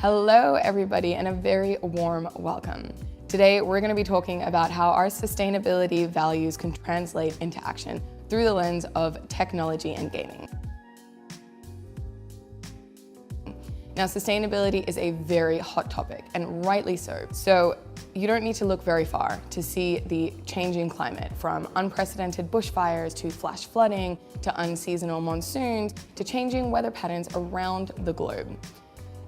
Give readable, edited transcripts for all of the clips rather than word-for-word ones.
Hello everybody and a very warm welcome. Today we're going to be talking about how our sustainability values can translate into action through the lens of technology and gaming. Now, sustainability is a very hot topic, and rightly so. So you don't need to look very far to see the changing climate, from unprecedented bushfires to flash flooding to unseasonal monsoons to changing weather patterns around the globe.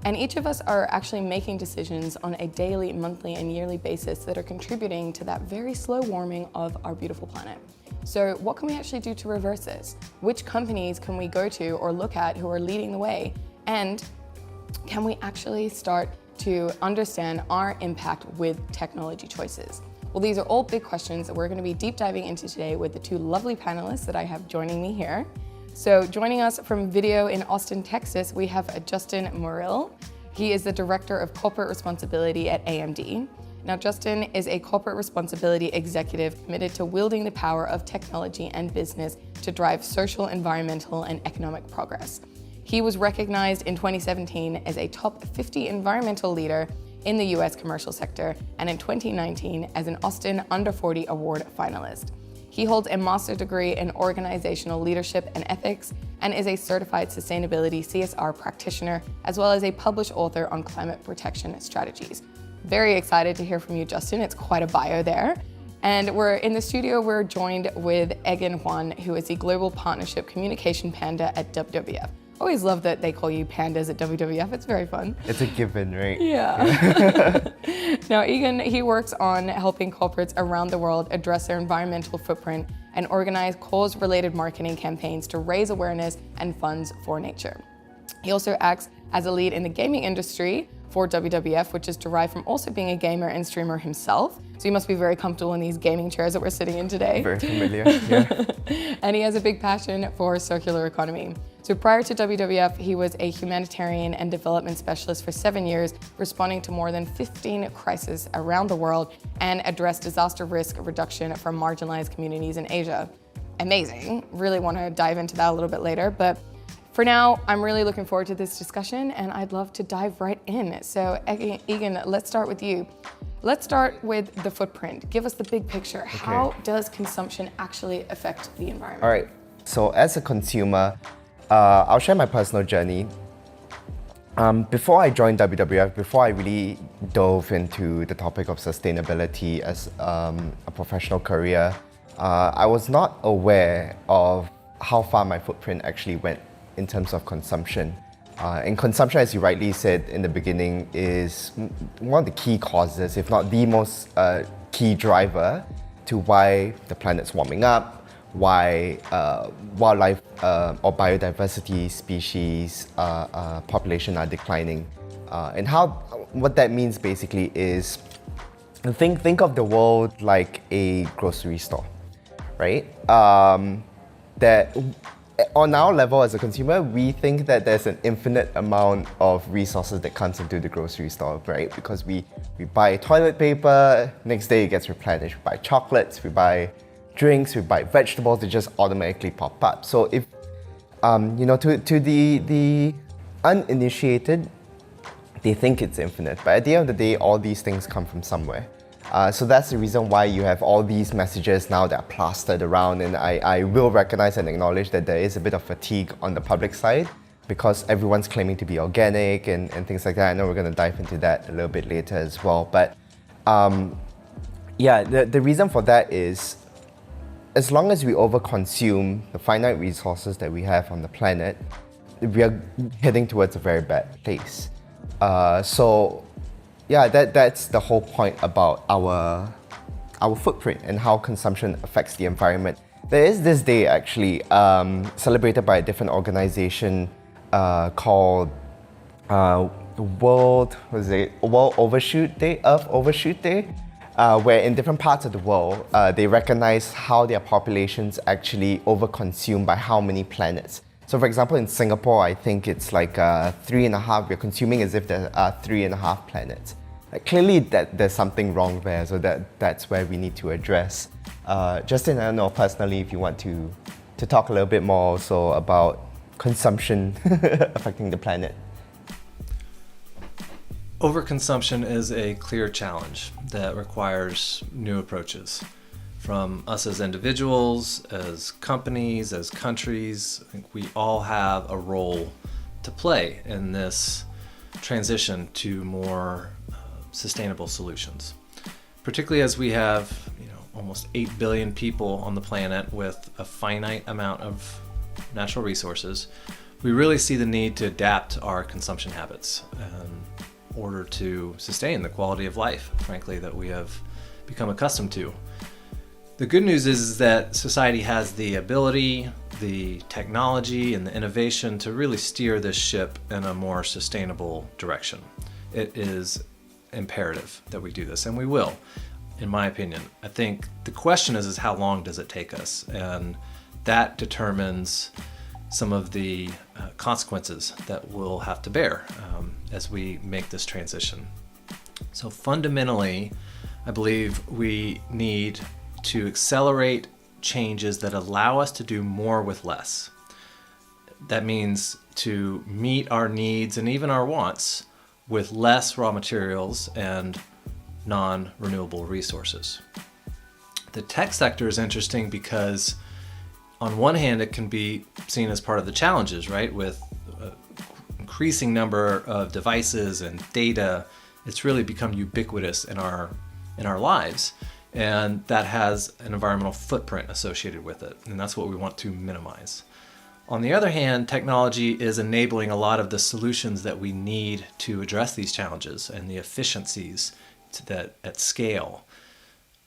And each of us are actually making decisions on a daily, monthly, and yearly basis that are contributing to that very slow warming of our beautiful planet. So what can we actually do to reverse this? Which companies can we go to or look at who are leading the way? And can we actually start to understand our impact with technology choices? Well, these are all big questions that we're going to be deep diving into today with the two lovely panelists that I have joining me here. So joining us from video in Austin, Texas, we have Justin Morrill. He is the Director of Corporate Responsibility at AMD. Now, Justin is a corporate responsibility executive committed to wielding the power of technology and business to drive social, environmental, and economic progress. He was recognized in 2017 as a top 50 environmental leader in the US commercial sector, and in 2019 as an Austin Under 40 Award finalist. He holds a master's degree in organizational leadership and ethics and is a certified sustainability CSR practitioner, as well as a published author on climate protection strategies. Very excited to hear from you, Justin. It's quite a bio there. And we're in the studio, we're joined with Egan Juan, who is the Global Partnership Communication Panda at WWF. Always love that they call you pandas at WWF. It's very fun. It's a given, right? Yeah. Now, Egan, he works on helping corporates around the world address their environmental footprint and organize cause-related marketing campaigns to raise awareness and funds for nature. He also acts as a lead in the gaming industry for WWF, which is derived from also being a gamer and streamer himself. So you must be very comfortable in these gaming chairs that we're sitting in today. Very familiar, yeah. And he has a big passion for circular economy. So prior to WWF, he was a humanitarian and development specialist for 7 years, responding to more than 15 crises around the world and addressed disaster risk reduction for marginalized communities in Asia. Amazing. Really want to dive into that a little bit later, but for now, I'm really looking forward to this discussion and I'd love to dive right in. So Egan, let's start with you. Let's start with the footprint. Give us the big picture. Okay. How does consumption actually affect the environment? All right, so as a consumer, I'll share my personal journey. Before I joined WWF, before I really dove into the topic of sustainability as a professional career, I was not aware of how far my footprint actually went in terms of consumption. And consumption, as you rightly said in the beginning, is one of the key causes, if not the most key driver to why the planet's warming up, why wildlife or biodiversity species population are declining. And what that means basically is, think of the world like a grocery store, right? That on our level as a consumer, we think that there's an infinite amount of resources that comes into the grocery store, right? Because we buy toilet paper, next day it gets replenished. We buy chocolates, we buy drinks, we buy vegetables, they just automatically pop up. So if, to the uninitiated, they think it's infinite. But at the end of the day, all these things come from somewhere. So that's the reason why you have all these messages now that are plastered around, and I will recognize and acknowledge that there is a bit of fatigue on the public side because everyone's claiming to be organic and things like that. I know we're going to dive into that a little bit later as well. But the reason for that is, as long as we overconsume the finite resources that we have on the planet, we are heading towards a very bad place. That's the whole point about our footprint and how consumption affects the environment. There is this day actually celebrated by a different organization called World Overshoot Day, Earth Overshoot Day, where in different parts of the world they recognize how their populations actually overconsume by how many planets. So for example, in Singapore, I think it's like 3.5, we're consuming as if there are 3.5 planets. Clearly there's something wrong there, so that's where we need to address. Justin, I don't know personally if you want to talk a little bit more also about consumption affecting the planet. Overconsumption is a clear challenge that requires new approaches from us as individuals, as companies, as countries. I think we all have a role to play in this transition to more sustainable solutions, particularly as we have almost 8 billion people on the planet with a finite amount of natural resources. We really see the need to adapt our consumption habits in order to sustain the quality of life, frankly, that we have become accustomed to. The good news is that society has the ability, the technology, and the innovation to really steer this ship in a more sustainable direction. It is imperative that we do this, and we will, in my opinion. I think the question is how long does it take us? And that determines some of the consequences that we'll have to bear as we make this transition. So fundamentally, I believe we need to accelerate changes that allow us to do more with less. That means to meet our needs and even our wants with less raw materials and non-renewable resources. The tech sector is interesting because on one hand, it can be seen as part of the challenges, right? With an increasing number of devices and data, it's really become ubiquitous in our lives. And that has an environmental footprint associated with it. And that's what we want to minimize. On the other hand, technology is enabling a lot of the solutions that we need to address these challenges and the efficiencies that at scale.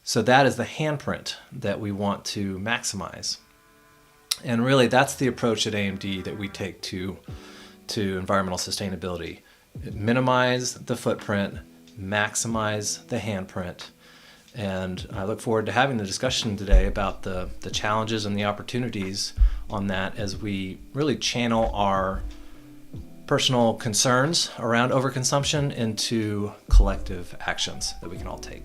So that is the handprint that we want to maximize. And really, that's the approach at AMD that we take to environmental sustainability. Minimize the footprint, maximize the handprint. And I look forward to having the discussion today about the challenges and the opportunities on that as we really channel our personal concerns around overconsumption into collective actions that we can all take.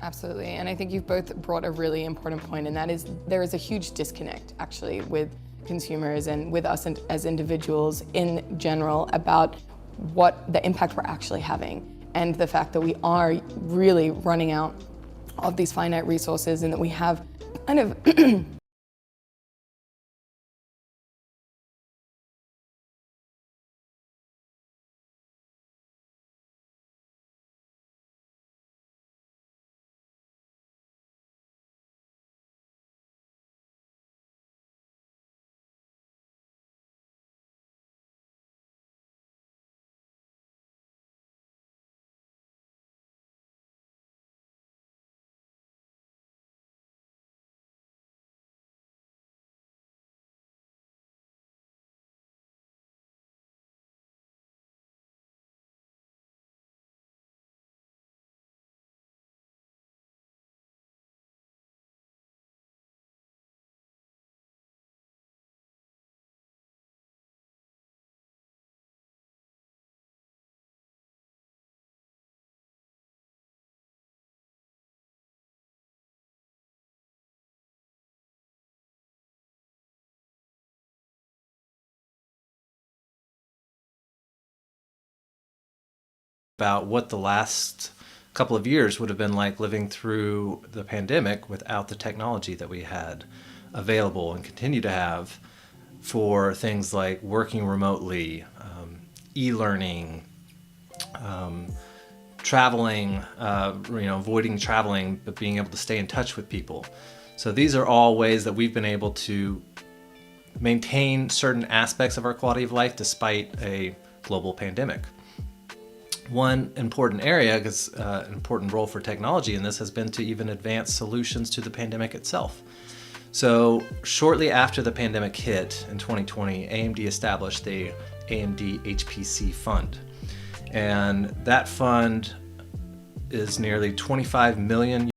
Absolutely, and I think you've both brought a really important point, and that is there is a huge disconnect actually with consumers and with us as individuals in general about what the impact we're actually having, and the fact that we are really running out of these finite resources and that we have kind of About what the last couple of years would have been like living through the pandemic without the technology that we had available and continue to have for things like working remotely, e-learning, traveling, avoiding traveling, but being able to stay in touch with people. So these are all ways that we've been able to maintain certain aspects of our quality of life despite a global pandemic. One important area, because an important role for technology in this has been to even advance solutions to the pandemic itself. So shortly after the pandemic hit in 2020, AMD established the AMD HPC Fund. And that fund is nearly 25 million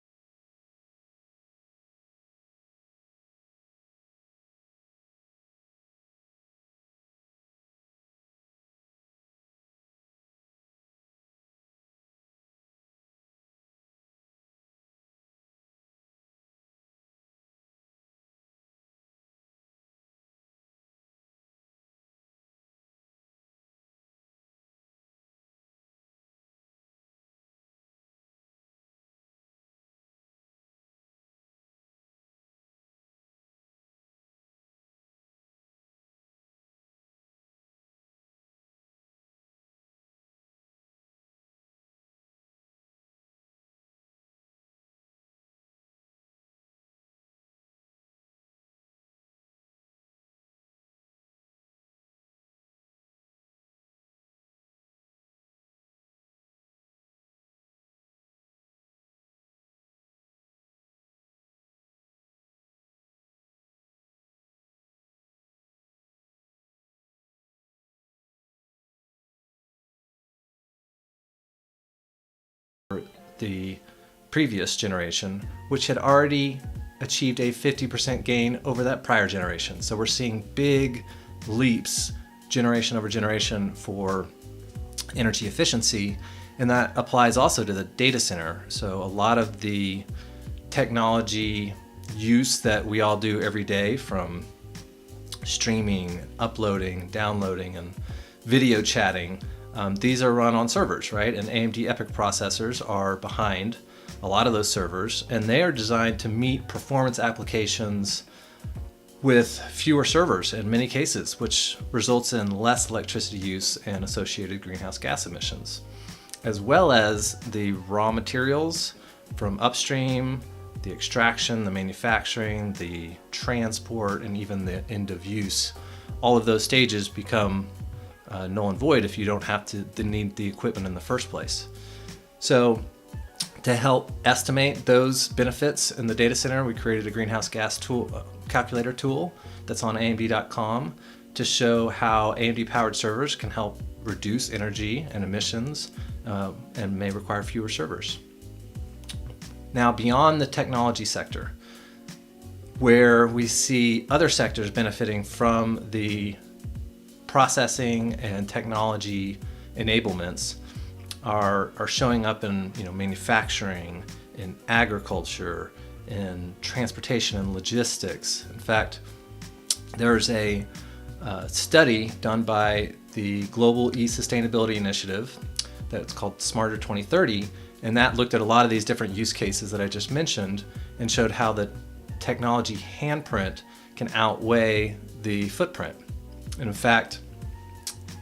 the previous generation, which had already achieved a 50% gain over that prior generation. So we're seeing big leaps generation over generation for energy efficiency, and that applies also to the data center. So a lot of the technology use that we all do every day, from streaming, uploading, downloading, and video chatting, these are run on servers, right? And AMD EPYC processors are behind a lot of those servers, and they are designed to meet performance applications with fewer servers in many cases, which results in less electricity use and associated greenhouse gas emissions, as well as the raw materials from upstream, the extraction, the manufacturing, the transport, and even the end of use. All of those stages become null and void if you don't have to need the equipment in the first place. So to help estimate those benefits in the data center, we created a greenhouse gas calculator tool that's on AMD.com to show how AMD powered servers can help reduce energy and emissions and may require fewer servers. Now, beyond the technology sector, where we see other sectors benefiting from the processing and technology enablements, are showing up in manufacturing, in agriculture, in transportation and logistics. In fact, there's a study done by the Global E-Sustainability Initiative that's called Smarter 2030, and that looked at a lot of these different use cases that I just mentioned and showed how the technology handprint can outweigh the footprint. And in fact,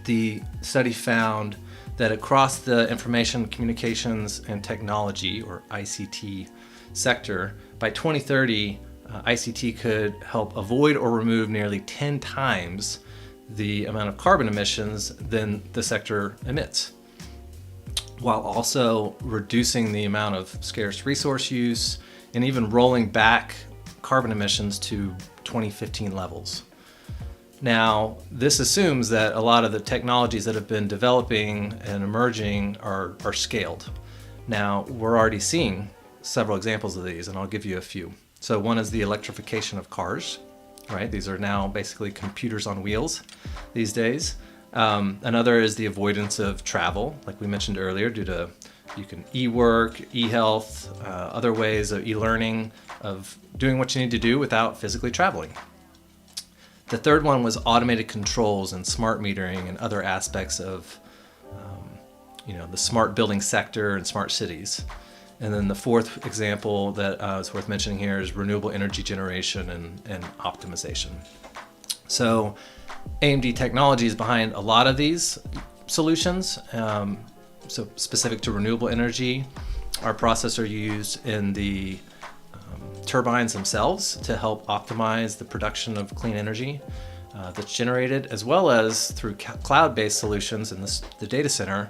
the study found that across the information communications and technology, or ICT sector, by 2030, ICT could help avoid or remove nearly 10 times the amount of carbon emissions than the sector emits, while also reducing the amount of scarce resource use and even rolling back carbon emissions to 2015 levels. Now, this assumes that a lot of the technologies that have been developing and emerging are scaled. Now, we're already seeing several examples of these, and I'll give you a few. So one is the electrification of cars, right? These are now basically computers on wheels these days. Another is the avoidance of travel, like we mentioned earlier, due to you can e-work, e-health, other ways of e-learning, of doing what you need to do without physically traveling. The third one was automated controls and smart metering and other aspects of the smart building sector and smart cities. And then the fourth example that is worth mentioning here is renewable energy generation and optimization. So AMD technology is behind a lot of these solutions. So specific to renewable energy, our processor used in the turbines themselves to help optimize the production of clean energy that's generated, as well as through cloud-based solutions in the data center,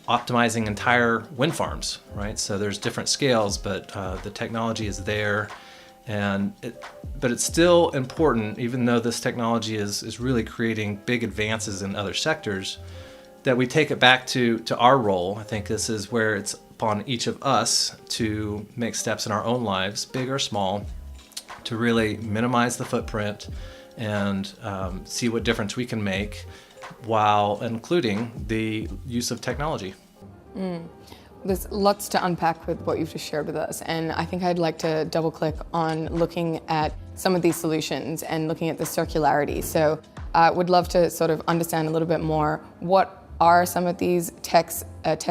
optimizing entire wind farms, right? So there's different scales, but the technology is there. But it's still important, even though this technology is really creating big advances in other sectors, that we take it back to our role. I think this is where it's upon each of us to make steps in our own lives, big or small, to really minimize the footprint and see what difference we can make while including the use of technology. There's lots to unpack with what you've just shared with us, and I think I'd like to double click on looking at some of these solutions and looking at the circularity. So would love to sort of understand a little bit more, what are some of these tech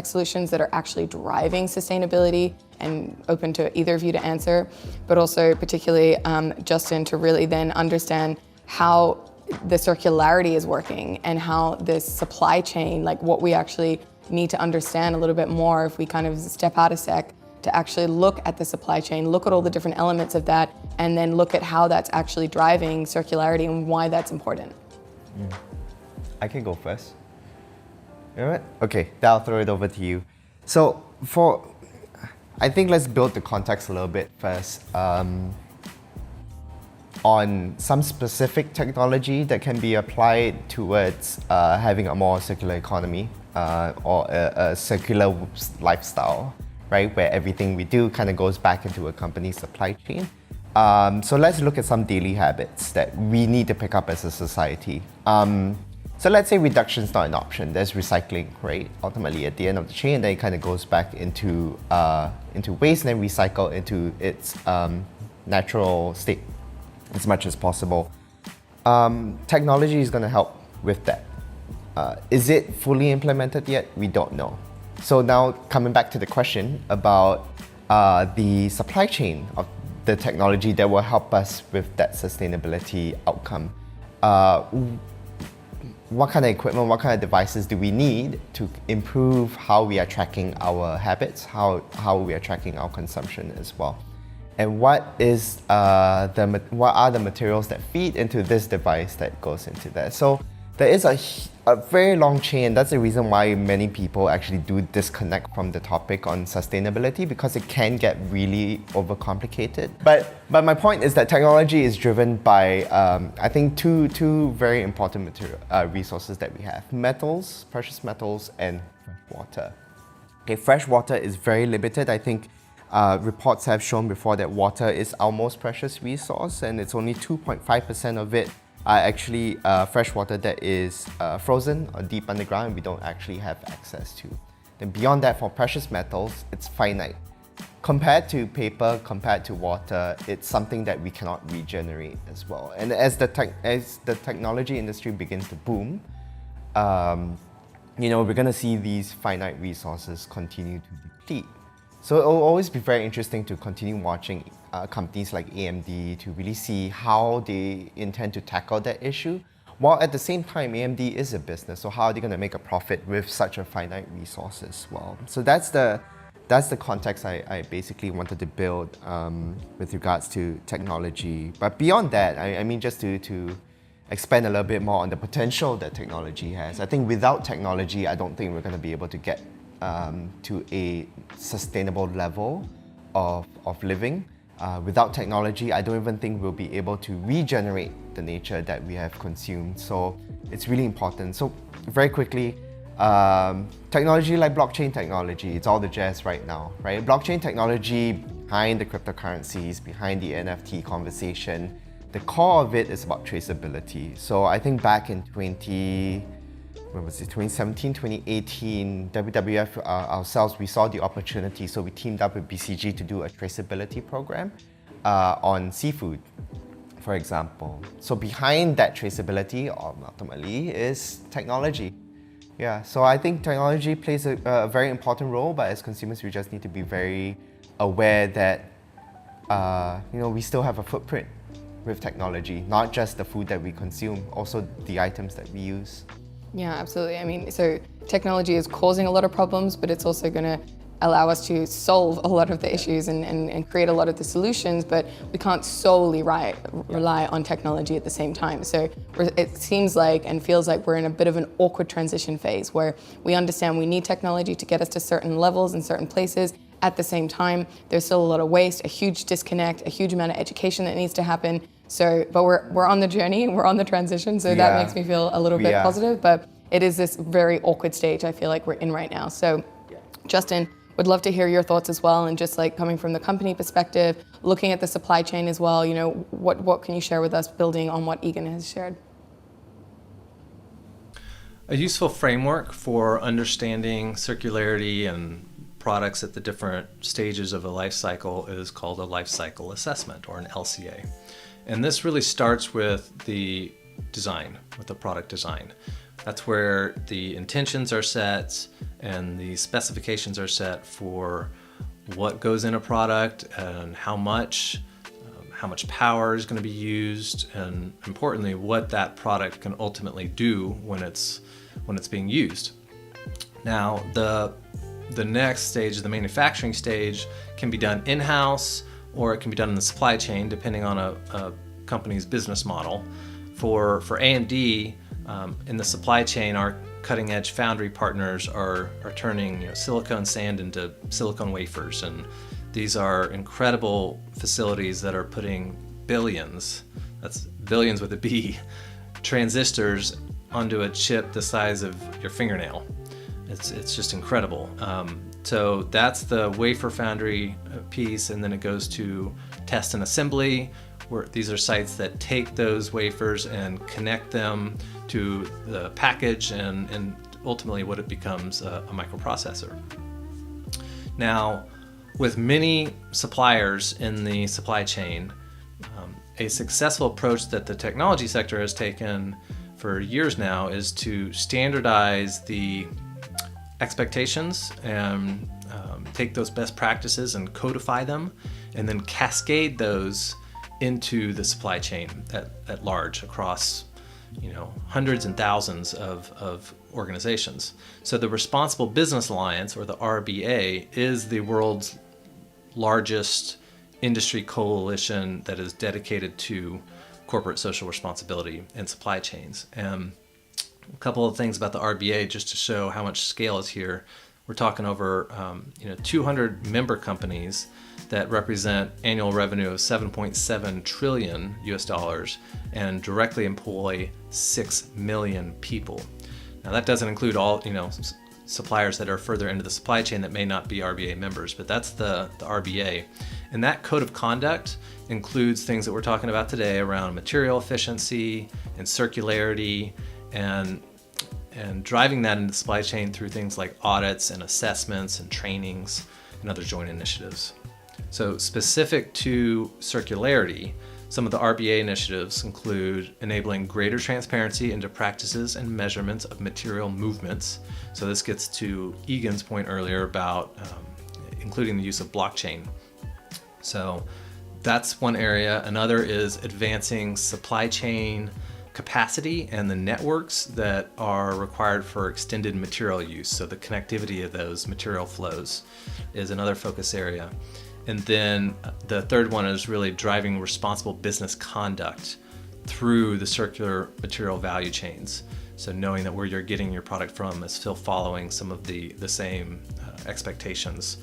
solutions that are actually driving sustainability, and open to either of you to answer, but also particularly Justin, to really then understand how the circularity is working and how this supply chain, like what we actually need to understand a little bit more if we kind of step out a sec to actually look at the supply chain, look at all the different elements of that, and then look at how that's actually driving circularity and why that's important. I can go first. All right? Okay, then I'll throw it over to you. So I think let's build the context a little bit first on some specific technology that can be applied towards having a more circular economy or a circular lifestyle. right? Where everything we do kind of goes back into a company's supply chain. So let's look at some daily habits that we need to pick up as a society. So let's say reduction is not an option. There's recycling, right? Ultimately, at the end of the chain, then it kind of goes back into waste and then recycle into its natural state as much as possible. Technology is going to help with that. Is it fully implemented yet? We don't know. So now coming back to the question about the supply chain of the technology that will help us with that sustainability outcome. What kind of equipment, what kind of devices do we need to improve how we are tracking our habits, how we are tracking our consumption as well? And what are the materials that feed into this device that goes into that? So there is a very long chain. That's the reason why many people actually do disconnect from the topic on sustainability, because it can get really overcomplicated. But my point is that technology is driven by, I think, two very important resources that we have: metals, precious metals, and fresh water. Okay, fresh water is very limited. I think reports have shown before that water is our most precious resource, and it's only 2.5% of it are actually fresh water that is frozen or deep underground and we don't actually have access to. Then beyond that, for precious metals, it's finite. Compared to paper, compared to water, it's something that we cannot regenerate as well. And as the technology industry begins to boom, we're going to see these finite resources continue to deplete. So it will always be very interesting to continue watching companies like AMD to really see how they intend to tackle that issue. While at the same time, AMD is a business, so how are they going to make a profit with such a finite resource as well? So that's the context I basically wanted to build with regards to technology. But beyond that, I mean, just to expand a little bit more on the potential that technology has. I think without technology, I don't think we're going to be able to get to a sustainable level of living. Without technology, I don't even think we'll be able to regenerate the nature that we have consumed. So it's really important. So very quickly, technology like blockchain technology, it's all the jazz right now, right? Blockchain technology behind the cryptocurrencies, behind the NFT conversation, the core of it is about traceability. So I think back in 2017, 2018, WWF ourselves, we saw the opportunity, so we teamed up with BCG to do a traceability program on seafood, for example. So behind that traceability, ultimately, is technology. Yeah, so I think technology plays a very important role, but as consumers, we just need to be very aware that we still have a footprint with technology, not just the food that we consume, also the items that we use. Yeah, absolutely. I mean, so technology is causing a lot of problems, but it's also going to allow us to solve a lot of the issues and create a lot of the solutions, but we can't solely rely on technology at the same time. So it seems like and feels like we're in a bit of an awkward transition phase where we understand we need technology to get us to certain levels in certain places. At the same time, there's still a lot of waste, a huge disconnect, a huge amount of education that needs to happen. So, but we're on the journey, we're on the transition, so that makes me feel a little bit positive, but it is this very awkward stage I feel like we're in right now. So, Justin, would love to hear your thoughts as well, and just like coming from the company perspective, looking at the supply chain as well, what can you share with us building on what Egan has shared? A useful framework for understanding circularity and products at the different stages of a life cycle is called a life cycle assessment, or an LCA. And this really starts with the design, with the product design. That's where the intentions are set and the specifications are set for what goes in a product and how much power is going to be used, and importantly, what that product can ultimately do when it's being used. Now, the next stage, the manufacturing stage, can be done in-house or it can be done in the supply chain, depending on a company's business model. For AMD, in the supply chain, our cutting-edge foundry partners are turning silicon sand into silicon wafers, and these are incredible facilities that are putting billions, that's billions with a B, transistors onto a chip the size of your fingernail. It's just incredible. So that's the wafer foundry piece, and then it goes to test and assembly, where these are sites that take those wafers and connect them to the package and ultimately what it becomes a microprocessor. Now, with many suppliers in the supply chain, a successful approach that the technology sector has taken for years now is to standardize the expectations and take those best practices and codify them, and then cascade those into the supply chain at large across hundreds and thousands of organizations. So the Responsible Business Alliance, or the RBA, is the world's largest industry coalition that is dedicated to corporate social responsibility and supply chains. And a couple of things about the RBA, just to show how much scale is here. We're talking over 200 member companies that represent annual revenue of 7.7 trillion US dollars and directly employ 6 million people. Now that doesn't include all suppliers that are further into the supply chain that may not be RBA members, but that's the RBA. And that code of conduct includes things that we're talking about today around material efficiency and circularity, and driving that into the supply chain through things like audits and assessments and trainings and other joint initiatives. So specific to circularity, some of the RBA initiatives include enabling greater transparency into practices and measurements of material movements. So this gets to Egan's point earlier about including the use of blockchain. So that's one area. Another is advancing supply chain capacity and the networks that are required for extended material use. So the connectivity of those material flows is another focus area. And then the third one is really driving responsible business conduct through the circular material value chains. So knowing that where you're getting your product from is still following some of the same expectations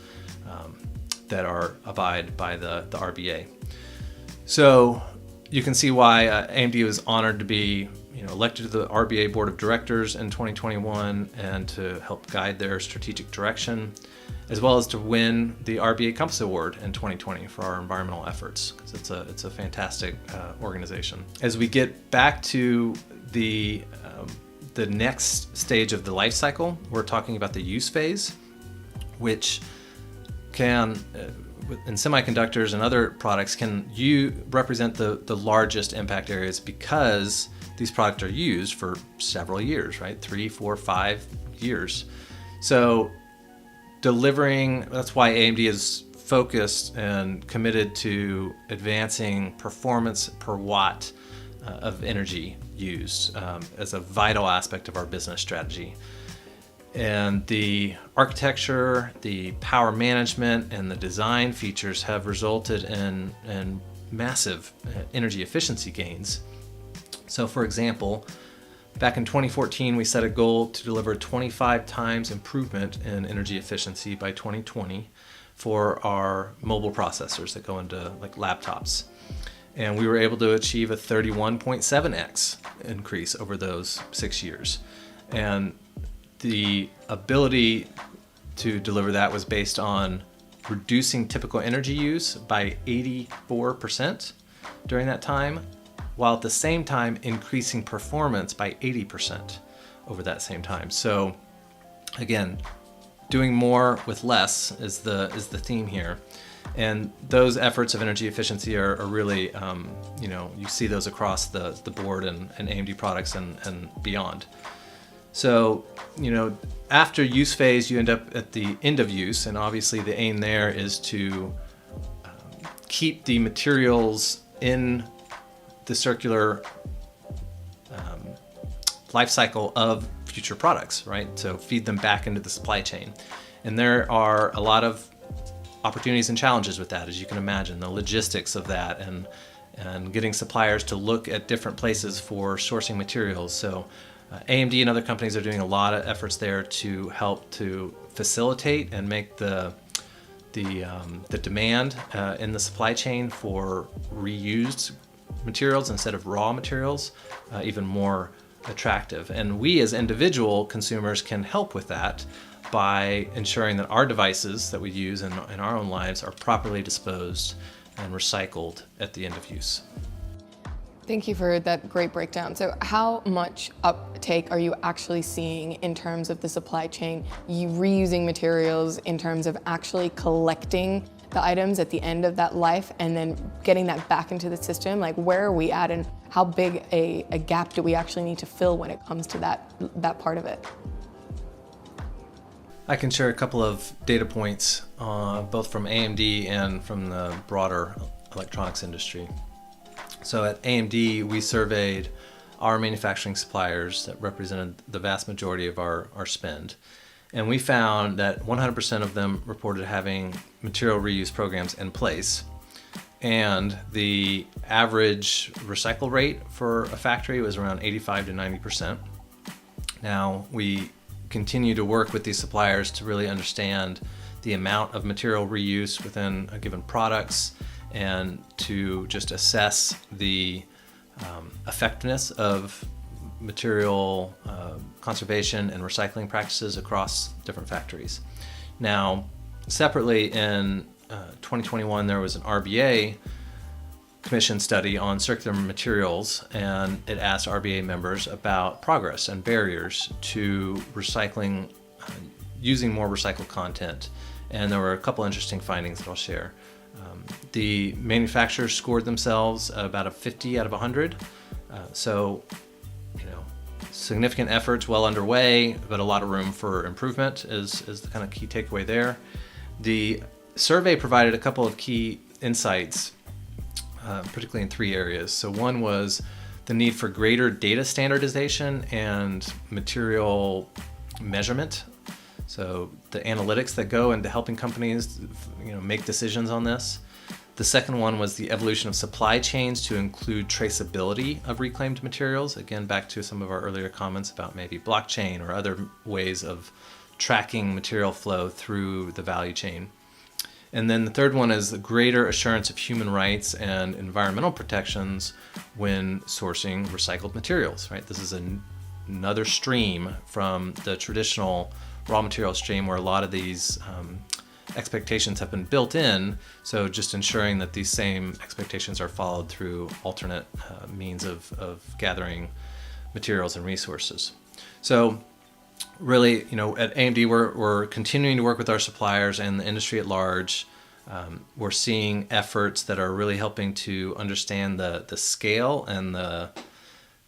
that are abide by the RBA. So you can see why AMD was honored to be elected to the RBA Board of Directors in 2021 and to help guide their strategic direction, as well as to win the RBA Compass Award in 2020 for our environmental efforts, because it's a fantastic organization. As we get back to the next stage of the life cycle, we're talking about the use phase, which can, in semiconductors and other products, can represent the largest impact areas because these products are used for several years, right? 3, 4, 5 years. So that's why AMD is focused and committed to advancing performance per watt of energy used as a vital aspect of our business strategy. And the architecture, the power management, and the design features have resulted in massive energy efficiency gains. So for example, back in 2014, we set a goal to deliver 25 times improvement in energy efficiency by 2020 for our mobile processors that go into like laptops. And we were able to achieve a 31.7x increase over those 6 years. And the ability to deliver that was based on reducing typical energy use by 84% during that time, while at the same time increasing performance by 80% over that same time. So again, doing more with less is the theme here. And those efforts of energy efficiency are really, you see those across the board and AMD products and beyond. So, after use phase, you end up at the end of use, and obviously the aim there is to keep the materials in the circular life cycle of future products, right? So feed them back into the supply chain. And there are a lot of opportunities and challenges with that, as you can imagine, the logistics of that and getting suppliers to look at different places for sourcing materials. So AMD and other companies are doing a lot of efforts there to help to facilitate and make the demand in the supply chain for reused materials instead of raw materials even more attractive. And we as individual consumers can help with that by ensuring that our devices that we use in our own lives are properly disposed and recycled at the end of use. Thank you for that great breakdown. So how much uptake are you actually seeing in terms of the supply chain, you reusing materials, in terms of actually collecting the items at the end of that life and then getting that back into the system? Like, where are we at, and how big a gap do we actually need to fill when it comes to that part of it? I can share a couple of data points, both from AMD and from the broader electronics industry. So at AMD, we surveyed our manufacturing suppliers that represented the vast majority of our spend. And we found that 100% of them reported having material reuse programs in place. And the average recycle rate for a factory was around 85 to 90%. Now, we continue to work with these suppliers to really understand the amount of material reuse within a given products, and to just assess the effectiveness of material conservation and recycling practices across different factories. Now, separately in 2021, there was an RBA commission study on circular materials, and it asked RBA members about progress and barriers to recycling, using more recycled content. And there were a couple interesting findings that I'll share. The manufacturers scored themselves about a 50 out of 100. So, significant efforts well underway, but a lot of room for improvement is the kind of key takeaway there. The survey provided a couple of key insights, particularly in three areas. So one was the need for greater data standardization and material measurement. So the analytics that go into helping companies, make decisions on this. The second one was the evolution of supply chains to include traceability of reclaimed materials. Again, back to some of our earlier comments about maybe blockchain or other ways of tracking material flow through the value chain. And then the third one is the greater assurance of human rights and environmental protections when sourcing recycled materials, right? This is another stream from the traditional raw material stream where a lot of these expectations have been built in. So just ensuring that these same expectations are followed through alternate means of gathering materials and resources. So really, at AMD, we're continuing to work with our suppliers and the industry at large. We're seeing efforts that are really helping to understand the scale and the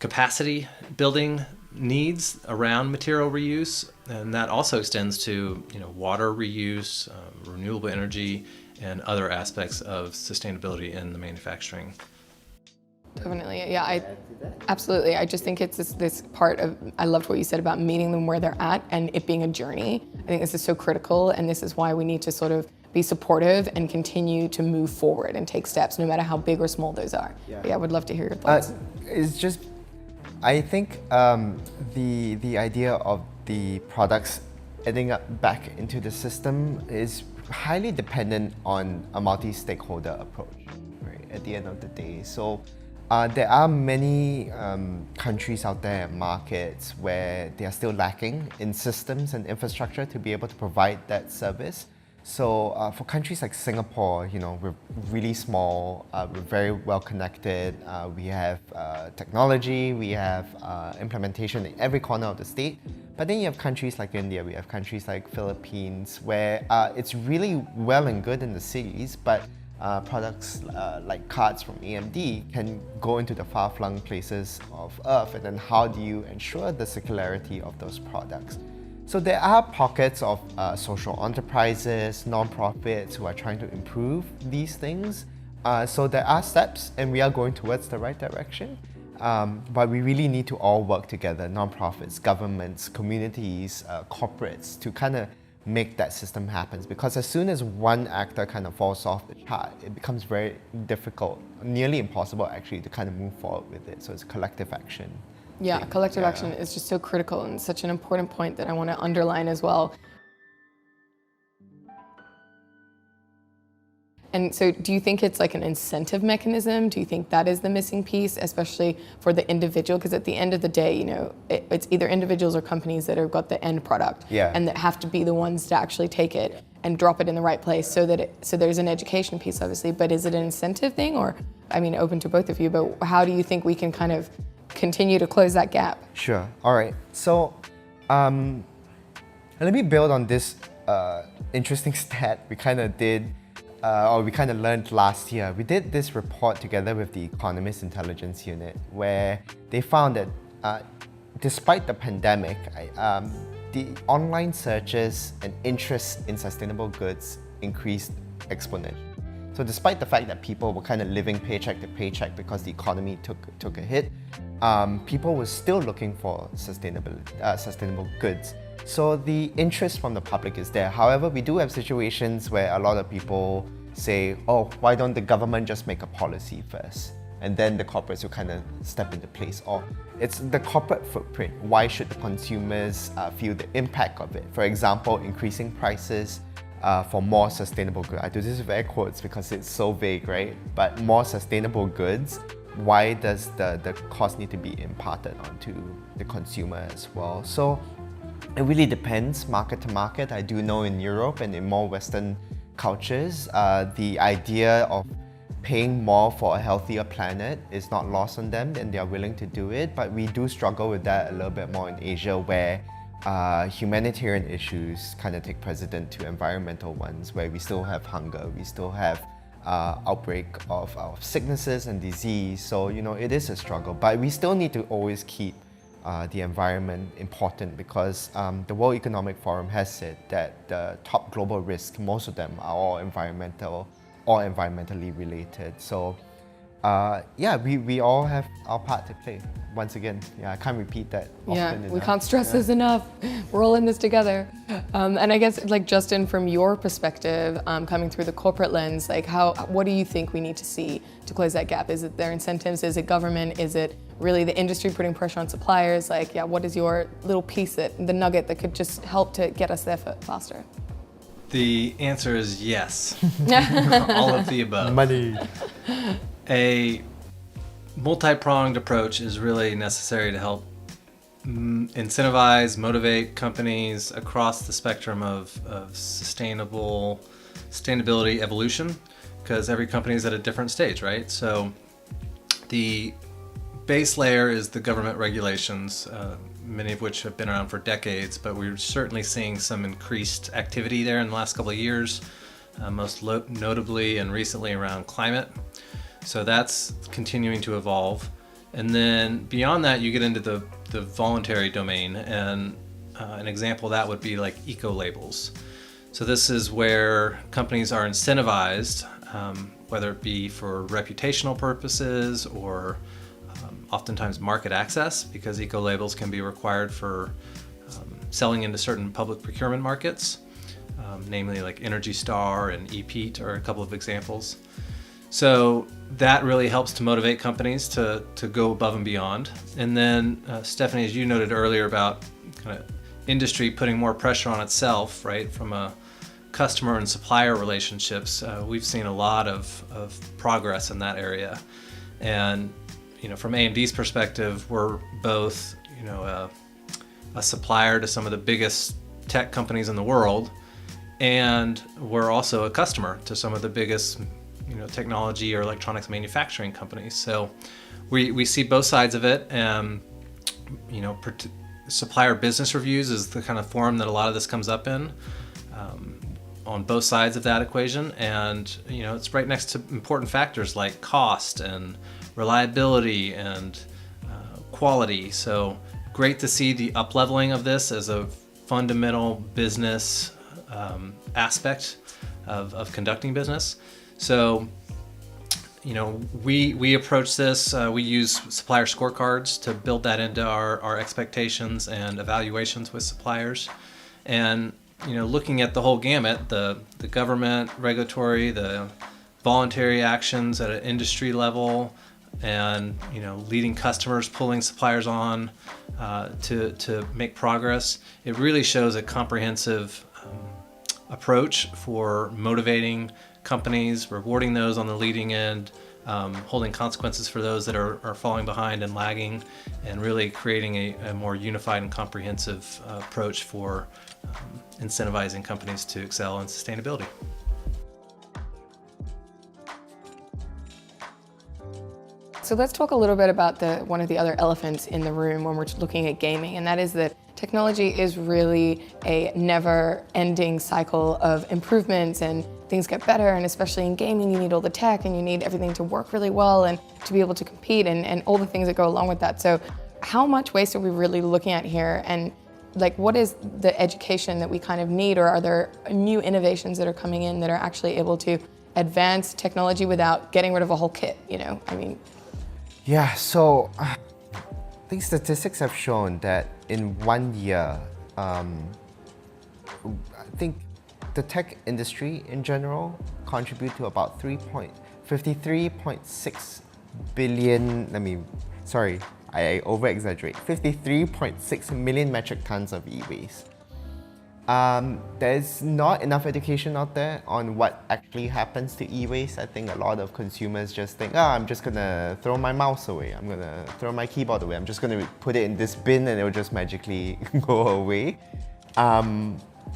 capacity building needs around material reuse, and that also extends to water reuse, renewable energy, and other aspects of sustainability in the manufacturing. Definitely, yeah, absolutely. I just think it's this part of, I loved what you said about meeting them where they're at and it being a journey. I think this is so critical, and this is why we need to sort of be supportive and continue to move forward and take steps, no matter how big or small those are. Yeah, I would love to hear your thoughts. I think the idea of the products ending up back into the system is highly dependent on a multi-stakeholder approach, right, at the end of the day. So there are many countries out there, markets, where they are still lacking in systems and infrastructure to be able to provide that service. So for countries like Singapore, we're really small, we're very well connected, we have technology, we have implementation in every corner of the state. But then you have countries like India, we have countries like Philippines, where it's really well and good in the cities, but products like cards from AMD can go into the far-flung places of Earth, and then how do you ensure the circularity of those products? So there are pockets of social enterprises, non-profits who are trying to improve these things. So there are steps, and we are going towards the right direction. But we really need to all work together, non-profits, governments, communities, corporates, to kind of make that system happen. Because as soon as one actor kind of falls off the chart, it becomes very difficult, nearly impossible actually, to kind of move forward with it. So it's collective action. Yeah, collective action is just so critical, and such an important point that I want to underline as well. And so do you think it's like an incentive mechanism? Do you think that is the missing piece, especially for the individual? Because at the end of the day, it's either individuals or companies that have got the end product and that have to be the ones to actually take it and drop it in the right place so there's an education piece, obviously. But is it an incentive thing, or, I mean, open to both of you, but how do you think we can kind of continue to close that gap? Sure. All right. So let me build on this interesting stat we kind of did, or we kind of learned last year. We did this report together with the Economist Intelligence Unit, where they found that despite the pandemic, the online searches and interest in sustainable goods increased exponentially. So despite the fact that people were kind of living paycheck to paycheck because the economy took a hit, people were still looking for sustainable goods. So the interest from the public is there. However, we do have situations where a lot of people say, oh, why don't the government just make a policy first? And then the corporates will kind of step into place. Or it's the corporate footprint. Why should the consumers feel the impact of it? For example, increasing prices for more sustainable goods. I do this with air quotes because it's so vague, right? But more sustainable goods, why does the cost need to be imparted onto the consumer as well? So it really depends market to market. I do know in Europe and in more Western cultures, the idea of paying more for a healthier planet is not lost on them, and they are willing to do it. But we do struggle with that a little bit more in Asia, where humanitarian issues kind of take precedent to environmental ones, where we still have hunger, we still have outbreak of sicknesses and disease. So, it is a struggle, but we still need to always keep the environment important, because the World Economic Forum has said that the top global risks, most of them are all environmentally related. So we all have our part to play. Once again, I can't repeat that often enough. We can't stress this enough. We're all in this together. And I guess, like, Justin, from your perspective, coming through the corporate lens, like, what do you think we need to see to close that gap? Is it their incentives? Is it government? Is it really the industry putting pressure on suppliers? Like, what is your little piece, the nugget that could just help to get us there faster? The answer is yes. All of the above. Money. A multi-pronged approach is really necessary to help incentivize, motivate companies across the spectrum of sustainability evolution, because every company is at a different stage, right? So the base layer is the government regulations, many of which have been around for decades, but we're certainly seeing some increased activity there in the last couple of years, most notably and recently around climate. So that's continuing to evolve. And then beyond that, you get into the voluntary domain, and an example of that would be like eco-labels. So this is where companies are incentivized, whether it be for reputational purposes or oftentimes market access, because eco-labels can be required for selling into certain public procurement markets, namely like Energy Star and ePeat are a couple of examples. So that really helps to motivate companies to go above and beyond. And then Stephanie, as you noted earlier about kind of industry putting more pressure on itself, right, from a customer and supplier relationships, we've seen a lot of progress in that area. And from AMD's perspective, we're both a supplier to some of the biggest tech companies in the world, and we're also a customer to some of the biggest technology or electronics manufacturing companies. So we see both sides of it, and supplier business reviews is the kind of forum that a lot of this comes up in, on both sides of that equation. And it's right next to important factors like cost and reliability and quality. So great to see the up-leveling of this as a fundamental business aspect of conducting business. So, we approach this, we use supplier scorecards to build that into our expectations and evaluations with suppliers. And, looking at the whole gamut, the government, regulatory, the voluntary actions at an industry level, and, leading customers, pulling suppliers on to make progress, it really shows a comprehensive approach for motivating companies, rewarding those on the leading end, holding consequences for those that are falling behind and lagging, and really creating a more unified and comprehensive approach for incentivizing companies to excel in sustainability. So let's talk a little bit about one of the other elephants in the room when we're looking at gaming, and that is that technology is really a never-ending cycle of improvements, and things get better, and especially in gaming you need all the tech and you need everything to work really well and to be able to compete and all the things that go along with that. So how much waste are we really looking at here, and like what is the education that we kind of need, or are there new innovations that are coming in that are actually able to advance technology without getting rid of a whole kit, you know? I mean, Yeah, so I think statistics have shown that in 1 year, I think the tech industry in general contribute to about 53.6 billion, I over-exaggerate, 53.6 million metric tons of e-waste. There's not enough education out there on what actually happens to e-waste. I think a lot of consumers just think, I'm just gonna throw my mouse away, I'm gonna throw my keyboard away, I'm just gonna put it in this bin and it will just magically go away.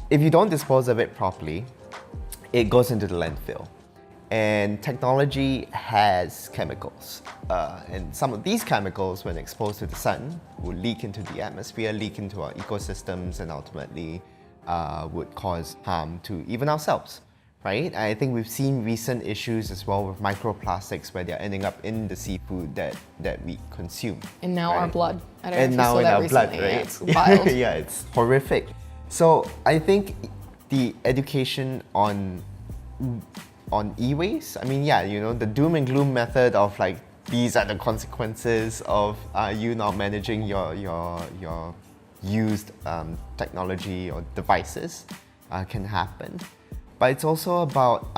If you don't dispose of it properly, it goes into the landfill. And technology has chemicals. And some of these chemicals, when exposed to the sun, will leak into the atmosphere, leak into our ecosystems, and ultimately would cause harm to even ourselves, right? I think we've seen recent issues as well with microplastics where they're ending up in the seafood that we consume. and now right? our blood. I don't And know now if you in saw that our blood, recently. right? Yeah, it's wild. Yeah, it's horrific. So I think the education on e-waste, I mean, yeah, you know, the doom and gloom method of like, these are the consequences of you not managing your used technology or devices can happen. But it's also about,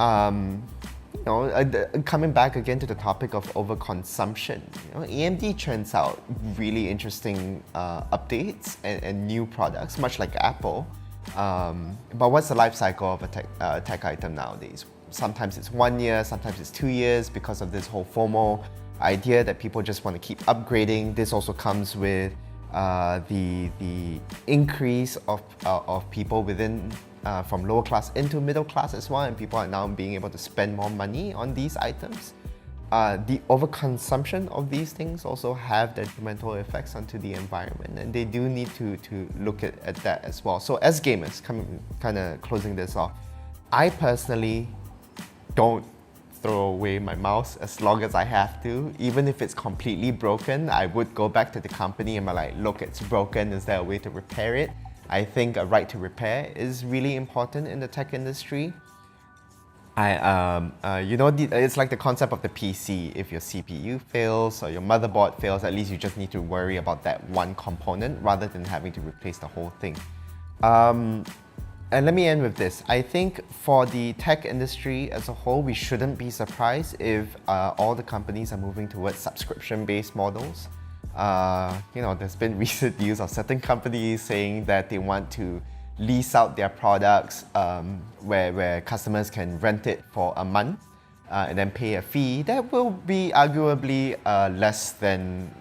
coming back again to the topic of overconsumption. You know, AMD churns out really interesting updates and new products, much like Apple. But what's the life cycle of a tech item nowadays? Sometimes it's 1 year, sometimes it's 2 years because of this whole FOMO idea that people just want to keep upgrading. This also comes with the increase of people within from lower class into middle class as well, and people are now being able to spend more money on these items. The overconsumption of these things also have detrimental effects onto the environment, and they do need to look at that as well. So as gamers, kind of closing this off, I personally don't throw away my mouse as long as I have to. Even if it's completely broken, I would go back to the company and be like, look, it's broken, is there a way to repair it? I think a right to repair is really important in the tech industry. It's like the concept of the PC. If your CPU fails or your motherboard fails, at least you just need to worry about that one component rather than having to replace the whole thing. And let me end with this. I think for the tech industry as a whole, we shouldn't be surprised if all the companies are moving towards subscription-based models. There's been recent news of certain companies saying that they want to lease out their products where customers can rent it for a month and then pay a fee. That will be arguably less than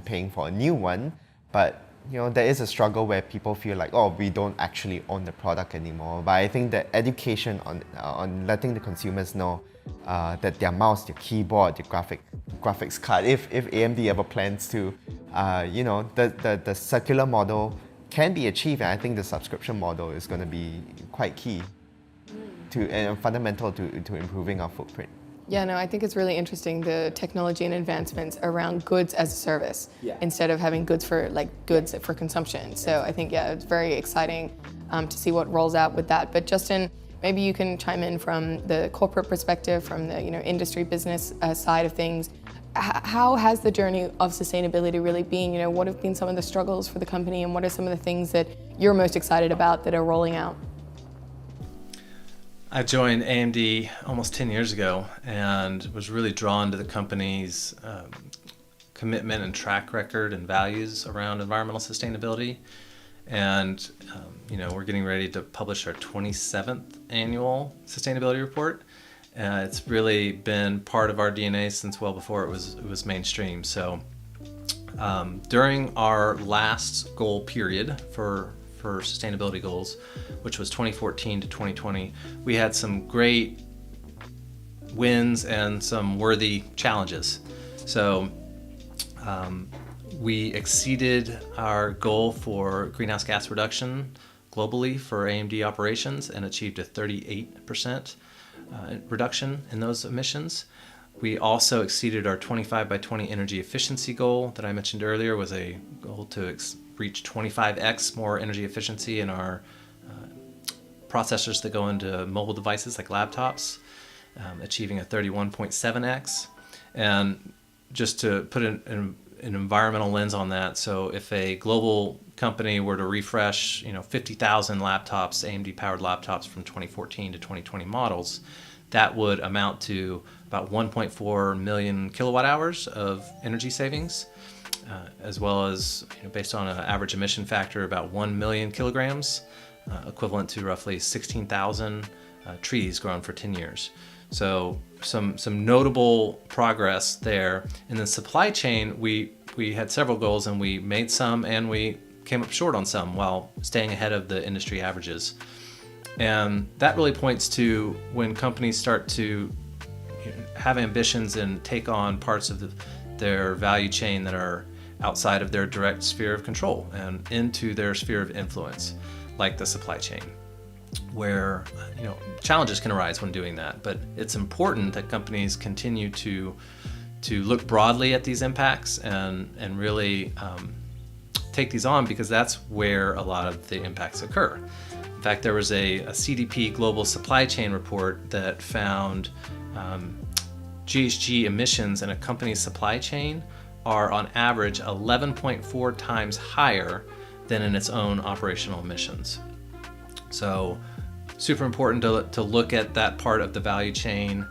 paying for a new one, but there is a struggle where people feel like, we don't actually own the product anymore. But I think that education on letting the consumers know that their mouse, their keyboard, their graphics card, if AMD ever plans to, the circular model can be achieved, and I think the subscription model is going to be quite key and fundamental to improving our footprint. Yeah, no, I think it's really interesting, the technology and advancements around goods as a service instead of having goods for consumption. So I think, it's very exciting to see what rolls out with that. But Justin, maybe you can chime in from the corporate perspective, from the industry business side of things. How has the journey of sustainability really been? What have been some of the struggles for the company, and what are some of the things that you're most excited about that are rolling out? I joined AMD almost 10 years ago and was really drawn to the company's commitment and track record and values around environmental sustainability. And we're getting ready to publish our 27th annual sustainability report. It's really been part of our DNA since well before it was mainstream. So during our last goal period for sustainability goals, which was 2014 to 2020, we had some great wins and some worthy challenges. So we exceeded our goal for greenhouse gas reduction globally for AMD operations and achieved a 38% reduction in those emissions. We also exceeded our 25 by 20 energy efficiency goal that I mentioned earlier. Was a goal to reach 25x more energy efficiency in our processors that go into mobile devices like laptops, achieving a 31.7x. And just to put an environmental lens on that, so if a global company were to refresh 50,000 laptops, AMD powered laptops from 2014 to 2020 models, that would amount to about 1.4 million kilowatt hours of energy savings, as well as, based on an average emission factor, about 1 million kilograms, equivalent to roughly 16,000 trees grown for 10 years. So some notable progress there. In the supply chain, we had several goals, and we made some and we came up short on some while staying ahead of the industry averages. And that really points to when companies start to have ambitions and take on parts of their value chain that are outside of their direct sphere of control and into their sphere of influence, like the supply chain, where challenges can arise when doing that. But it's important that companies continue to look broadly at these impacts and really take these on, because that's where a lot of the impacts occur. In fact, there was a CDP global supply chain report that found GHG emissions in a company's supply chain are on average 11.4 times higher than in its own operational emissions. So super important to look at that part of the value chain.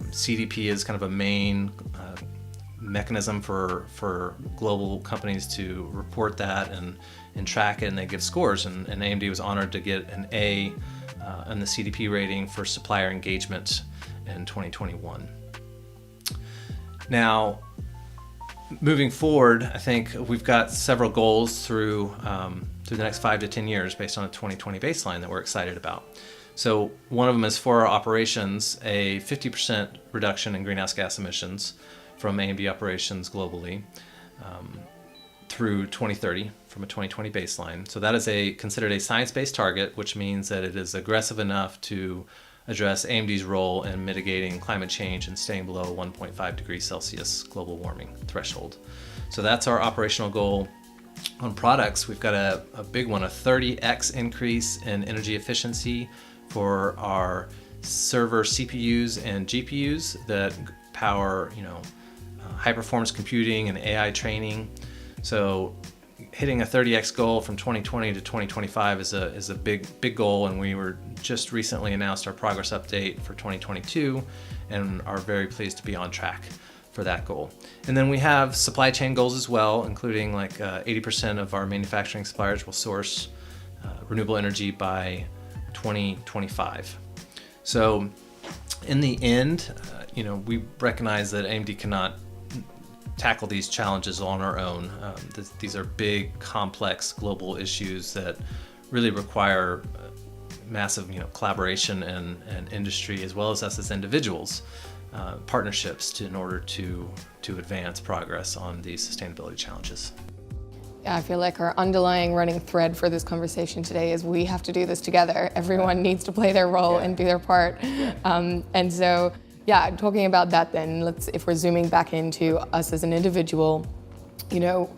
CDP is kind of a main mechanism for global companies to report that and track it, and they give scores. And AMD was honored to get an A in the CDP rating for supplier engagement in 2021. Now, moving forward, I think we've got several goals through the next 5 to 10 years based on a 2020 baseline that we're excited about. So one of them is for our operations, a 50% reduction in greenhouse gas emissions from AMD operations globally through 2030 from a 2020 baseline. So that is considered a science-based target, which means that it is aggressive enough to address AMD's role in mitigating climate change and staying below 1.5 degrees Celsius global warming threshold. So that's our operational goal. On products, we've got a big one, a 30x increase in energy efficiency for our server CPUs and GPUs that power, high performance computing and AI training. So hitting a 30x goal from 2020 to 2025 is a big goal, and we were just recently announced our progress update for 2022 and are very pleased to be on track for that goal. And then we have supply chain goals as well, including 80% of our manufacturing suppliers will source renewable energy by 2025 So in the end, we recognize that AMD cannot tackle these challenges on our own. These are big, complex global issues that really require massive collaboration and industry, as well as us as individuals, partnerships in order to advance progress on these sustainability challenges. Yeah, I feel like our underlying running thread for this conversation today is we have to do this together. Everyone needs to play their role and do their part. And so, talking about that then, if we're zooming back into us as an individual,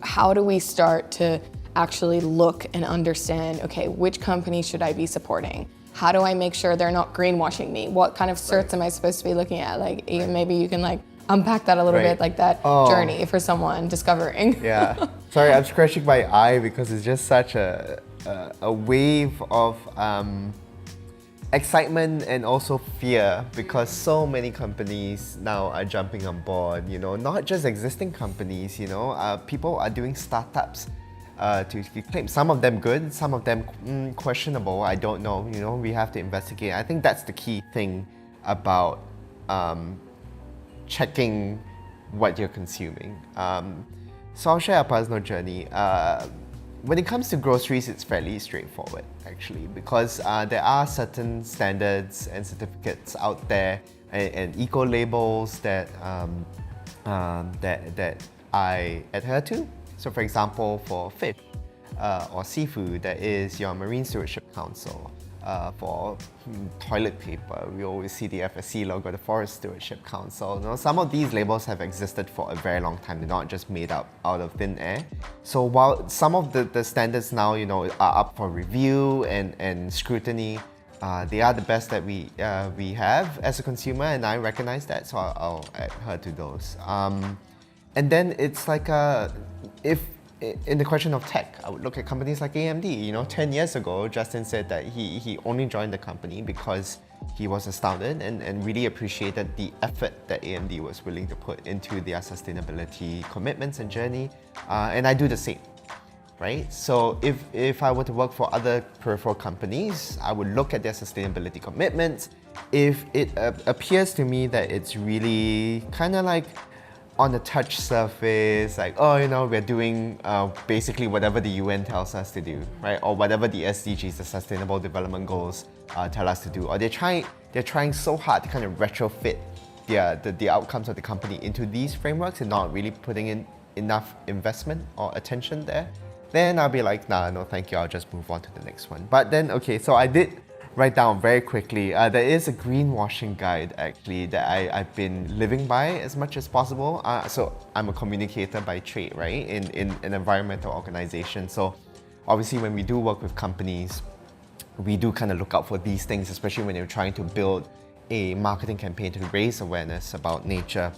how do we start to actually look and understand, okay, which company should I be supporting? How do I make sure they're not greenwashing me? What kind of certs am I supposed to be looking at? Maybe you can unpack that a little bit, that journey for someone discovering. Yeah. Sorry, I'm scratching my eye because it's just such a wave of excitement and also fear, because so many companies now are jumping on board, not just existing companies, people are doing startups to claim, some of them good, some of them questionable, I don't know, we have to investigate. I think that's the key thing about checking what you're consuming. So I'll share a personal journey. When it comes to groceries, it's fairly straightforward actually, because there are certain standards and certificates out there and eco labels that I adhere to. So for example, for fish or seafood, there is your Marine Stewardship Council. For toilet paper, we always see the FSC logo, the Forest Stewardship Council. You know, some of these labels have existed for a very long time. They're not just made up out of thin air. So while some of the standards now, you know, are up for review and scrutiny, they are the best that we have as a consumer, and I recognize that, so I'll adhere to those. And then it's like in the question of tech, I would look at companies like AMD. You know, 10 years ago, Justin said that he only joined the company because he was astounded and really appreciated the effort that AMD was willing to put into their sustainability commitments and journey. And I do the same, right? So if I were to work for other peripheral companies, I would look at their sustainability commitments. If it appears to me that it's really kind of like on the touch surface, like, oh, you know, we're doing basically whatever the UN tells us to do, right? Or whatever the SDGs, the Sustainable Development Goals, tell us to do. Or they're trying so hard to kind of retrofit the outcomes of the company into these frameworks and not really putting in enough investment or attention there. Then I'll be like, nah, no, thank you. I'll just move on to the next one. But then, okay, so I did write down very quickly. There is a greenwashing guide actually that I've been living by as much as possible. So I'm a communicator by trade, right? In an environmental organization. So obviously when we do work with companies, we do kind of look out for these things, especially when you're trying to build a marketing campaign to raise awareness about nature.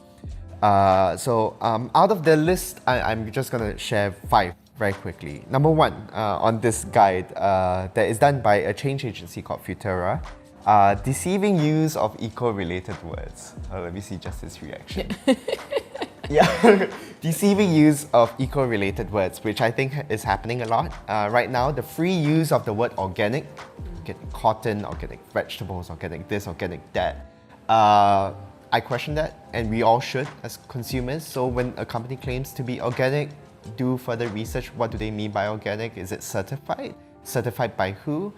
So out of the list, I'm just gonna share 5 very quickly. Number 1, on this guide that is done by a change agency called Futura, deceiving use of eco-related words. Let me see Justice's reaction. Yeah, deceiving use of eco-related words, which I think is happening a lot. Right now, the free use of the word organic, organic cotton, organic vegetables, organic this, organic that. I question that, and we all should as consumers. So when a company claims to be organic, do further research. What do they mean by organic? Is it certified? Certified by who?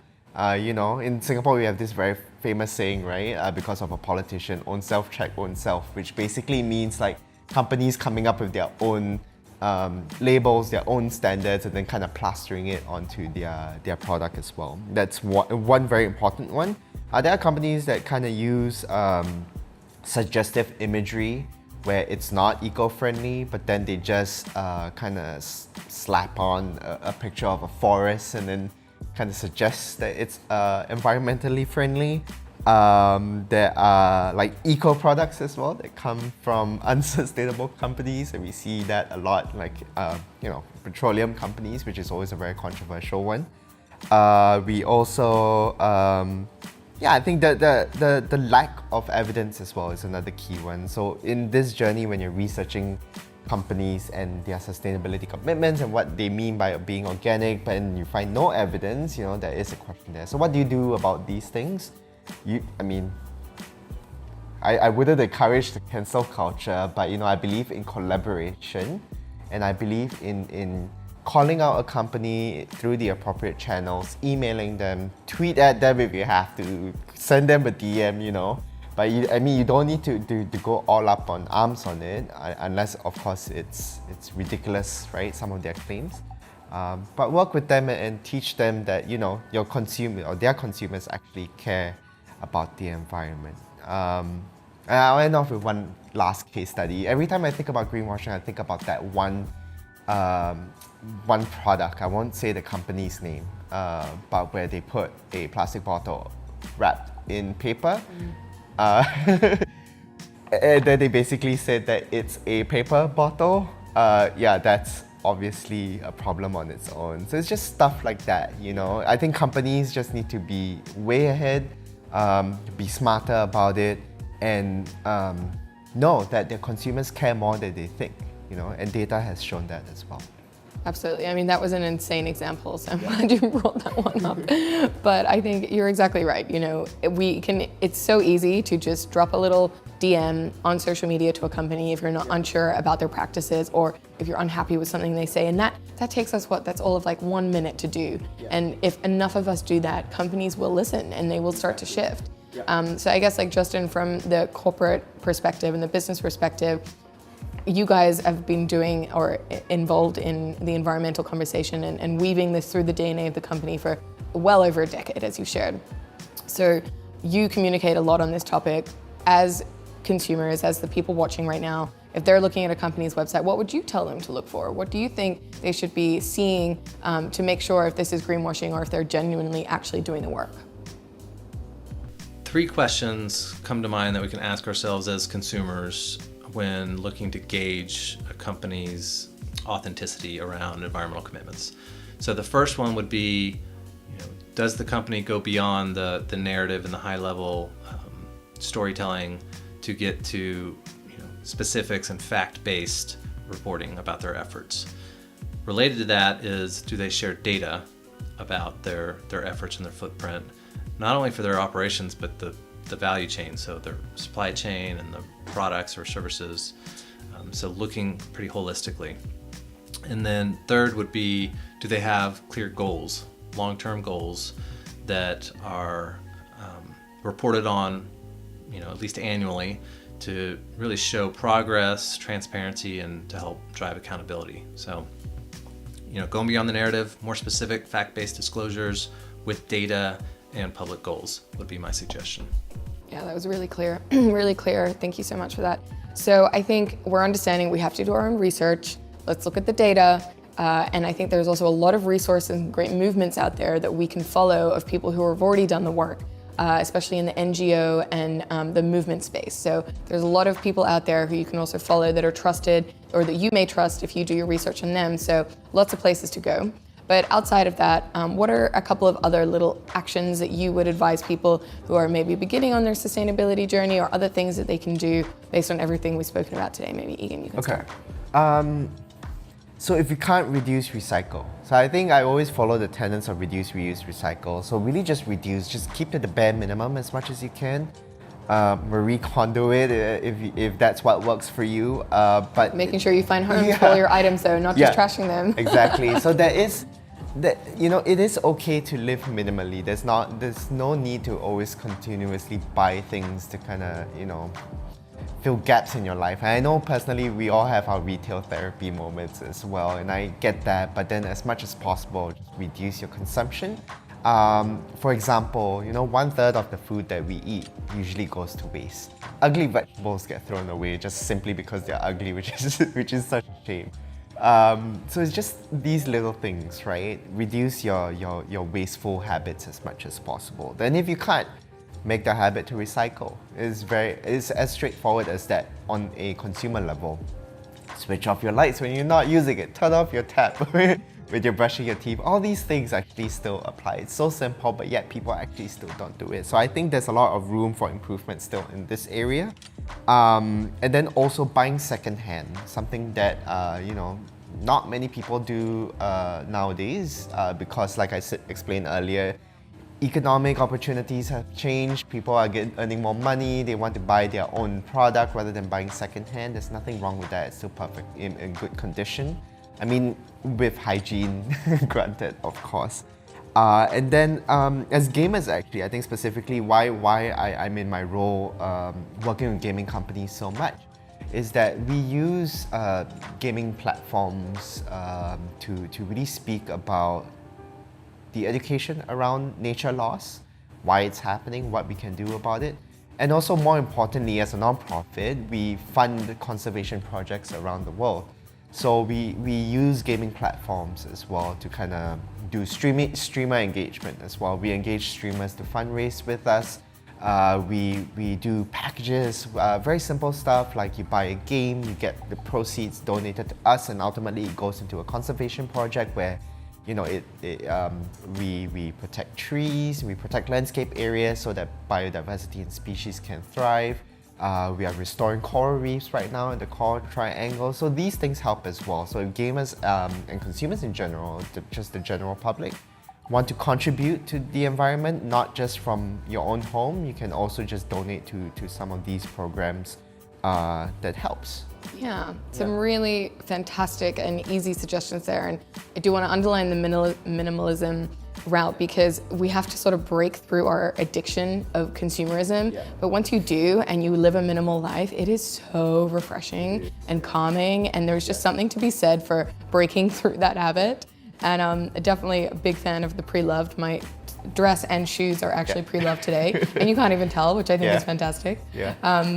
You know, in Singapore we have this very famous saying, right? Because of a politician, own self check own self, which basically means like companies coming up with their own labels, their own standards, and then kind of plastering it onto their product as well. That's one very important one. There are companies that kind of use suggestive imagery where it's not eco-friendly, but then they just kind of slap on a picture of a forest and then kind of suggest that it's environmentally friendly. There are like eco products as well that come from unsustainable companies, and we see that a lot, like you know, petroleum companies, which is always a very controversial one. We also yeah, I think the lack of evidence as well is another key one. So in this journey, when you're researching companies and their sustainability commitments and what they mean by being organic, but you find no evidence, you know, there is a question there. So what do you do about these things? I wouldn't encourage the cancel culture, but you know, I believe in collaboration, and I believe in calling out a company through the appropriate channels, emailing them, tweet at them if you have to, send them a DM, you know. But you don't need to go all up on arms on it, unless of course it's ridiculous, right? Some of their claims. But work with them and teach them that, you know, your consumer or their consumers actually care about the environment. And I'll end off with one last case study. Every time I think about greenwashing, I think about that one product. I won't say the company's name, but where they put a plastic bottle wrapped in paper. And then they basically said that it's a paper bottle. Yeah, that's obviously a problem on its own. So it's just stuff like that, you know. I think companies just need to be way ahead, be smarter about it, and know that their consumers care more than they think, you know, and data has shown that as well. Absolutely. I mean, that was an insane example, so I'm glad you brought that one up. But I think you're exactly right. You know, it's so easy to just drop a little DM on social media to a company if you're not unsure about their practices or if you're unhappy with something they say. And that takes us, that's all of like 1 minute to do. And if enough of us do that, companies will listen and they will start to shift. So I guess like Justin, from the corporate perspective and the business perspective, you guys have been doing or involved in the environmental conversation and weaving this through the DNA of the company for well over a decade, as you shared. So you communicate a lot on this topic. As consumers, as the people watching right now, if they're looking at a company's website, what would you tell them to look for? What do you think they should be seeing to make sure if this is greenwashing or if they're genuinely actually doing the work? 3 questions come to mind that we can ask ourselves as consumers when looking to gauge a company's authenticity around environmental commitments. So the first one would be, does the company go beyond the narrative and the high-level storytelling to get to specifics and fact-based reporting about their efforts? Related to that is, do they share data about their efforts and their footprint, not only for their operations but the value chain, so their supply chain and the products or services, so looking pretty holistically. And then third would be, do they have clear goals, long-term goals that are reported on, at least annually, to really show progress, transparency, and to help drive accountability. So, going beyond the narrative, more specific fact-based disclosures with data and public goals would be my suggestion. Yeah, that was really clear, really clear. Thank you so much for that. So I think we're understanding we have to do our own research. Let's look at the data. And I think there's also a lot of resources and great movements out there that we can follow of people who have already done the work, especially in the NGO and the movement space. So there's a lot of people out there who you can also follow that are trusted or that you may trust if you do your research on them. So lots of places to go. But outside of that, what are a couple of other little actions that you would advise people who are maybe beginning on their sustainability journey or other things that they can do based on everything we've spoken about today? Maybe Egan, you can start. So if you can't reduce, recycle. So I think I always follow the tenets of reduce, reuse, recycle. So really just reduce, just keep to the bare minimum as much as you can. Marie Kondo it if that's what works for you. But making sure you find homes for all your items though, not just trashing them. Exactly. So it is okay to live minimally. There's no need to always continuously buy things to kind of, fill gaps in your life. And I know personally we all have our retail therapy moments as well, and I get that, but then as much as possible, just reduce your consumption. For example, 1/3 of the food that we eat usually goes to waste. Ugly vegetables get thrown away just simply because they're ugly, which is such a shame. So it's just these little things, right? Reduce your wasteful habits as much as possible. Then if you can't, make the habit to recycle. It's as straightforward as that on a consumer level. Switch off your lights when you're not using it. Turn off your tap when you're brushing your teeth. All these things actually still apply. It's so simple, but yet people actually still don't do it. So I think there's a lot of room for improvement still in this area. And then also buying secondhand, something that not many people do nowadays because, like I explained earlier, economic opportunities have changed. People are earning more money. They want to buy their own product rather than buying secondhand. There's nothing wrong with that. It's still perfect in good condition. I mean, with hygiene granted, of course. And then as gamers, actually, I think specifically why I'm in my role working with gaming companies so much is that we use gaming platforms to really speak about the education around nature loss, why it's happening, what we can do about it. And also, more importantly, as a non-profit, we fund conservation projects around the world. So we use gaming platforms as well to kind of do streamer engagement as well. We engage streamers to fundraise with us. We do packages, very simple stuff like you buy a game, you get the proceeds donated to us, and ultimately it goes into a conservation project where we protect trees, we protect landscape areas so that biodiversity and species can thrive. We are restoring coral reefs right now in the Coral Triangle. So these things help as well. So if gamers and consumers in general, just the general public, want to contribute to the environment, not just from your own home, you can also just donate to some of these programs that helps. Yeah, some really fantastic and easy suggestions there. And I do want to underline the minimalism route, because we have to sort of break through our addiction of consumerism. Yeah. But once you do and you live a minimal life, it is so refreshing and calming. And there's just something to be said for breaking through that habit. And definitely a big fan of the pre-loved. My dress and shoes are actually pre-loved today, and you can't even tell, which I think is fantastic. Yeah.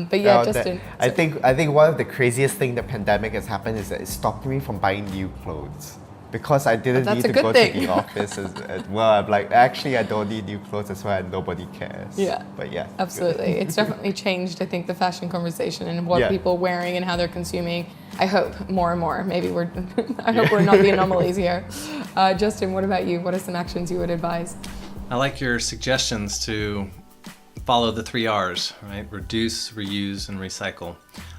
But yeah, Justin. I think one of the craziest thing the pandemic has happened is that it stopped me from buying new clothes. Because I didn't That's need a to good go thing. to the office as well. I'm like, actually, I don't need new clothes as well, and nobody cares. Yeah. But yeah. Absolutely. It's definitely changed, I think, the fashion conversation and what people are wearing and how they're consuming. I hope more and more. Maybe I hope we're not the anomalies here. Justin, what about you? What are some actions you would advise? I like your suggestions to follow the 3 R's, right? Reduce, reuse, and recycle.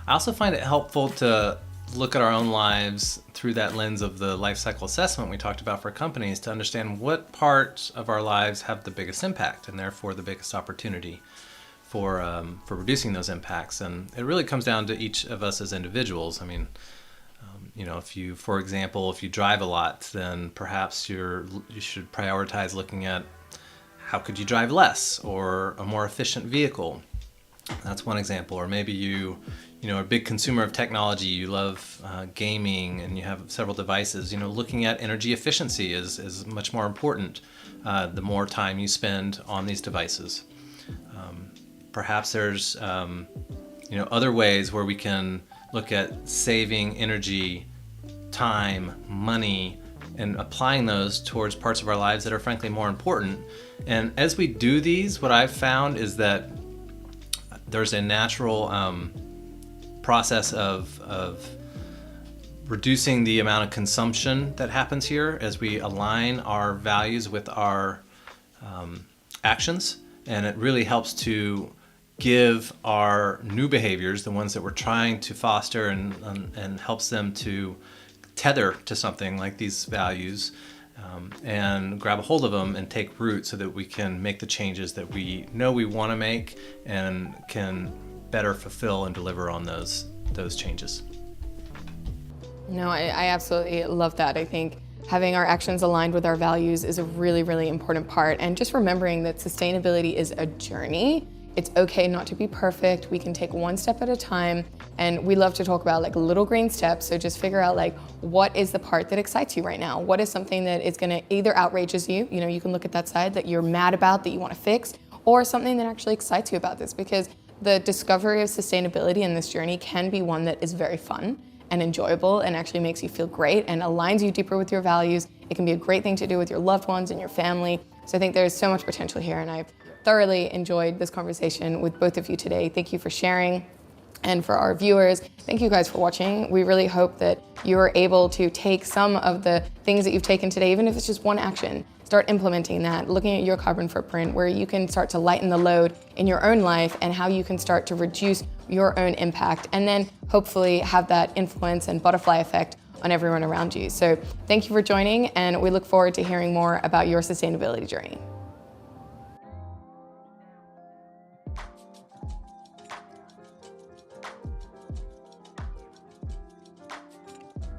I also find it helpful to look at our own lives through that lens of the life cycle assessment we talked about for companies, to understand what parts of our lives have the biggest impact and therefore the biggest opportunity for reducing those impacts. And it really comes down to each of us as individuals. I mean, if you, for example, if you drive a lot, then perhaps you should prioritize looking at how could you drive less or a more efficient vehicle. That's one example. Or maybe you are a big consumer of technology, you love gaming, and you have several devices. Looking at energy efficiency is much more important the more time you spend on these devices. Perhaps there's other ways where we can look at saving energy, time, money, and applying those towards parts of our lives that are frankly more important. And as we do these, what I've found is that there's a natural process of reducing the amount of consumption that happens here as we align our values with our actions. And it really helps to give our new behaviors, the ones that we're trying to foster, and helps them to tether to something like these values, and grab a hold of them and take root so that we can make the changes that we know we want to make and can better fulfill and deliver on those changes. No, I absolutely love that. I think having our actions aligned with our values is a really, really important part. And just remembering that sustainability is a journey. It's okay not to be perfect. We can take one step at a time. And we love to talk about like little green steps. So just figure out like, what is the part that excites you right now? What is something that is gonna either outrages you, you can look at that side that you're mad about, that you wanna fix, or something that actually excites you about this, because the discovery of sustainability in this journey can be one that is very fun and enjoyable and actually makes you feel great and aligns you deeper with your values. It can be a great thing to do with your loved ones and your family. So I think there's so much potential here, and I've thoroughly enjoyed this conversation with both of you today. Thank you for sharing. And for our viewers, thank you guys for watching. We really hope that you are able to take some of the things that you've taken today, even if it's just one action, start implementing that, looking at your carbon footprint, where you can start to lighten the load in your own life and how you can start to reduce your own impact, and then hopefully have that influence and butterfly effect on everyone around you. So thank you for joining, and we look forward to hearing more about your sustainability journey.